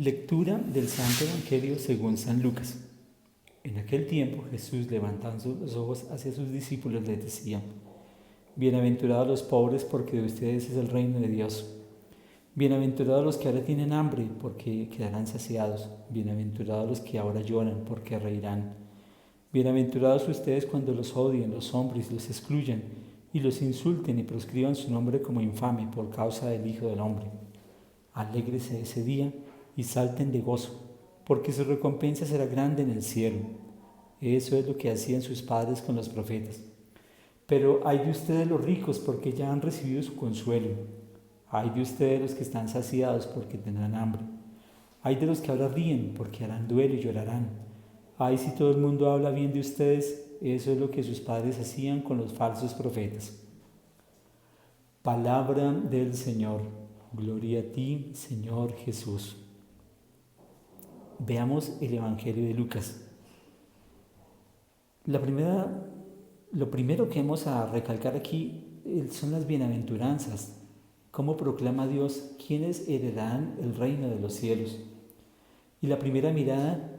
Lectura del Santo Evangelio según San Lucas. En aquel tiempo Jesús, levantando los ojos hacia sus discípulos, les decía: Bienaventurados los pobres, porque de ustedes es el reino de Dios. Bienaventurados los que ahora tienen hambre, porque quedarán saciados. Bienaventurados los que ahora lloran, porque reirán. Bienaventurados ustedes cuando los odien los hombres, los excluyan y los insulten y proscriban su nombre como infame por causa del Hijo del Hombre. Alégrese ese día y salten de gozo, porque su recompensa será grande en el cielo. Eso es lo que hacían sus padres con los profetas. Pero ay de ustedes los ricos, porque ya han recibido su consuelo. Ay de ustedes los que están saciados, porque tendrán hambre. Ay de los que ahora ríen, porque harán duelo y llorarán. Ay si todo el mundo habla bien de ustedes, eso es lo que sus padres hacían con los falsos profetas. Palabra del Señor. Gloria a ti, Señor Jesús. Veamos el Evangelio de Lucas. Lo primero que vamos a recalcar aquí son las bienaventuranzas. Cómo proclama Dios quiénes heredarán el reino de los cielos. Y la primera mirada,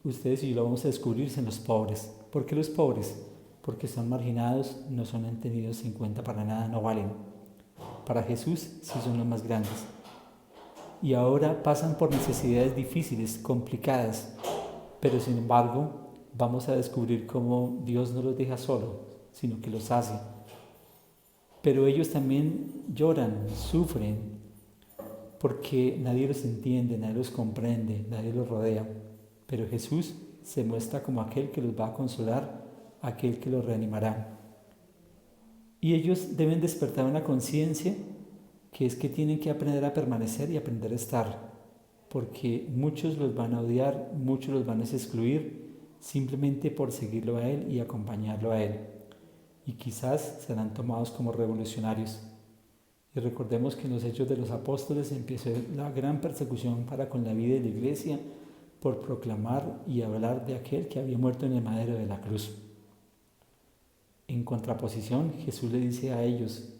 ustedes y yo lo vamos a descubrir, son los pobres. ¿Por qué los pobres? Porque son marginados, no son tenidos en cuenta para nada, no valen. Para Jesús sí son los más grandes. Y ahora pasan por necesidades difíciles, complicadas, pero sin embargo vamos a descubrir cómo Dios no los deja solos, sino que los hace. Pero ellos también lloran, sufren, porque nadie los entiende, nadie los comprende, nadie los rodea. Pero Jesús se muestra como aquel que los va a consolar, aquel que los reanimará. Y ellos deben despertar una conciencia que es que tienen que aprender a permanecer y aprender a estar, porque muchos los van a odiar, muchos los van a excluir, simplemente por seguirlo a Él y acompañarlo a Él. Y quizás serán tomados como revolucionarios. Y recordemos que en los Hechos de los Apóstoles empezó la gran persecución para con la vida de la Iglesia por proclamar y hablar de aquel que había muerto en el madero de la cruz. En contraposición, Jesús le dice a ellos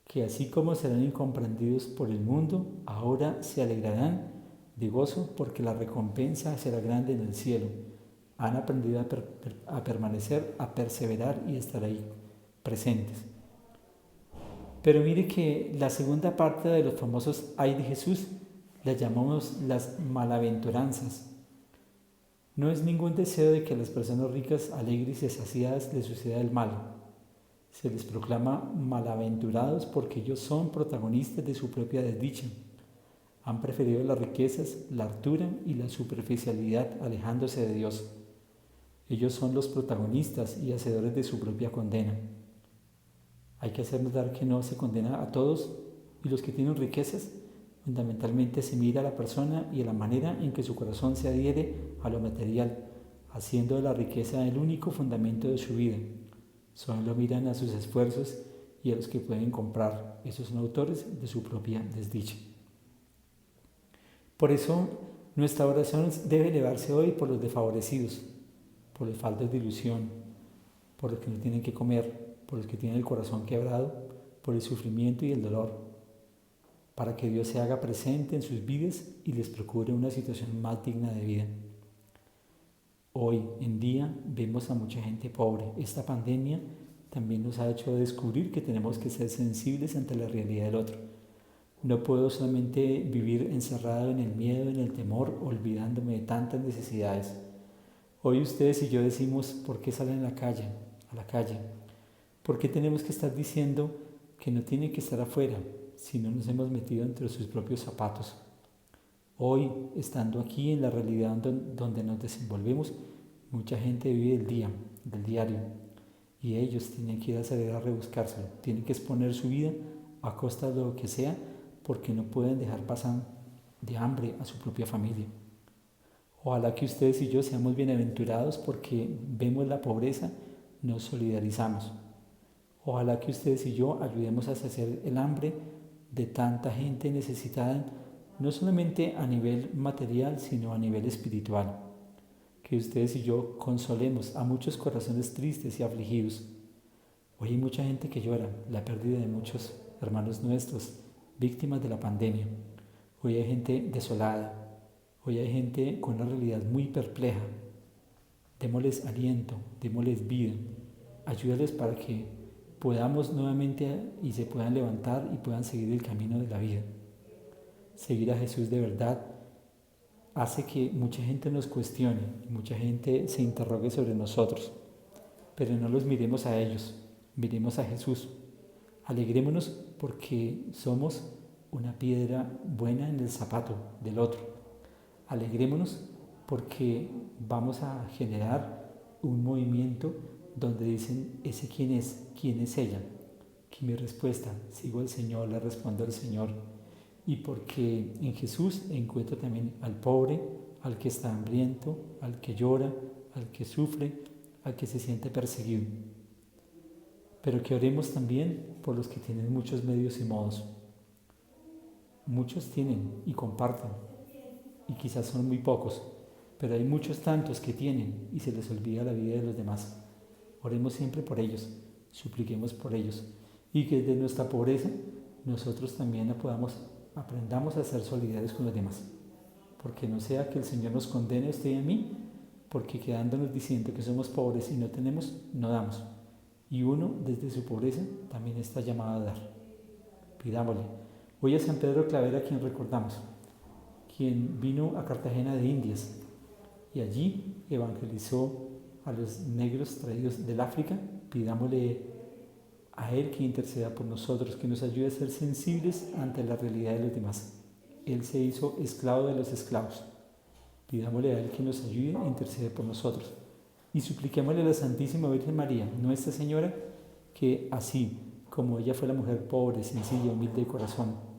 que así como serán incomprendidos por el mundo, ahora se alegrarán de gozo porque la recompensa será grande en el cielo. Han aprendido a permanecer, a perseverar y estar ahí presentes. Pero mire que la segunda parte de los famosos ay de Jesús las llamamos las malaventuranzas. No es ningún deseo de que a las personas ricas, alegres y saciadas les suceda el mal. Se les proclama malaventurados porque ellos son protagonistas de su propia desdicha. Han preferido las riquezas, la hartura y la superficialidad, alejándose de Dios. Ellos son los protagonistas y hacedores de su propia condena. Hay que hacer notar que no se condena a todos, y los que tienen riquezas, fundamentalmente se mira a la persona y a la manera en que su corazón se adhiere a lo material, haciendo de la riqueza el único fundamento de su vida. Solo miran a sus esfuerzos y a los que pueden comprar. Esos son autores de su propia desdicha. Por eso, nuestra oración debe elevarse hoy por los desfavorecidos, por los faltos de ilusión, por los que no tienen que comer, por los que tienen el corazón quebrado, por el sufrimiento y el dolor, para que Dios se haga presente en sus vidas y les procure una situación más digna de vida. Hoy en día vemos a mucha gente pobre. Esta pandemia también nos ha hecho descubrir que tenemos que ser sensibles ante la realidad del otro. No puedo solamente vivir encerrado en el miedo, en el temor, olvidándome de tantas necesidades. Hoy ustedes y yo decimos, ¿por qué salen a la calle? ¿Por qué tenemos que estar diciendo que no tienen que estar afuera si no nos hemos metido entre sus propios zapatos? Hoy, estando aquí en la realidad donde nos desenvolvemos, mucha gente vive del diario, y ellos tienen que ir a salir a rebuscárselo, tienen que exponer su vida a costa de lo que sea, porque no pueden dejar pasar de hambre a su propia familia. Ojalá que ustedes y yo seamos bienaventurados porque vemos la pobreza, nos solidarizamos. Ojalá que ustedes y yo ayudemos a saciar el hambre de tanta gente necesitada, no solamente a nivel material, sino a nivel espiritual. Que ustedes y yo consolemos a muchos corazones tristes y afligidos. Hoy hay mucha gente que llora la pérdida de muchos hermanos nuestros, víctimas de la pandemia. Hoy hay gente desolada, Hoy hay gente con una realidad muy perpleja. Démosles aliento, démosles vida, ayúdales para que podamos nuevamente y se puedan levantar y puedan seguir el camino de la vida. Seguir a Jesús de verdad hace que mucha gente nos cuestione y mucha gente se interrogue sobre nosotros, pero no los miremos a ellos, miremos a Jesús. Alegrémonos porque somos una piedra buena en el zapato del otro. Alegrémonos porque vamos a generar un movimiento donde dicen, ¿ese quién es? ¿Quién es ella? Que mi respuesta, sigo al Señor, le respondo al Señor. Y porque en Jesús encuentro también al pobre, al que está hambriento, al que llora, al que sufre, al que se siente perseguido. Pero que oremos también por los que tienen muchos medios y modos. Muchos tienen y comparten, y quizás son muy pocos, pero hay muchos tantos que tienen y se les olvida la vida de los demás. Oremos siempre por ellos, supliquemos por ellos, y que desde nuestra pobreza nosotros también aprendamos a ser solidarios con los demás, porque no sea que el Señor nos condene a usted y a mí, porque quedándonos diciendo que somos pobres y no tenemos, no damos. Y uno desde su pobreza también está llamado a dar. Pidámosle. Hoy a San Pedro Claver, a quien recordamos, quien vino a Cartagena de Indias y allí evangelizó a los negros traídos del África. Pidámosle a Él que interceda por nosotros, que nos ayude a ser sensibles ante la realidad de los demás. Él se hizo esclavo de los esclavos. Pidámosle a Él que nos ayude a interceder por nosotros. Y supliquémosle a la Santísima Virgen María, Nuestra Señora, que así como ella fue la mujer pobre, sencilla, humilde de corazón,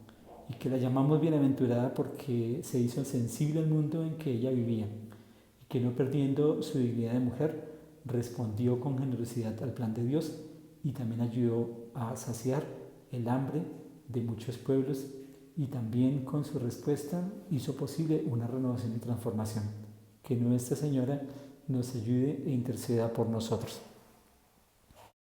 y que la llamamos bienaventurada porque se hizo sensible al mundo en que ella vivía, y que no perdiendo su dignidad de mujer, respondió con generosidad al plan de Dios y también ayudó a saciar el hambre de muchos pueblos, y también con su respuesta hizo posible una renovación y transformación. Que Nuestra Señora nos ayude e interceda por nosotros.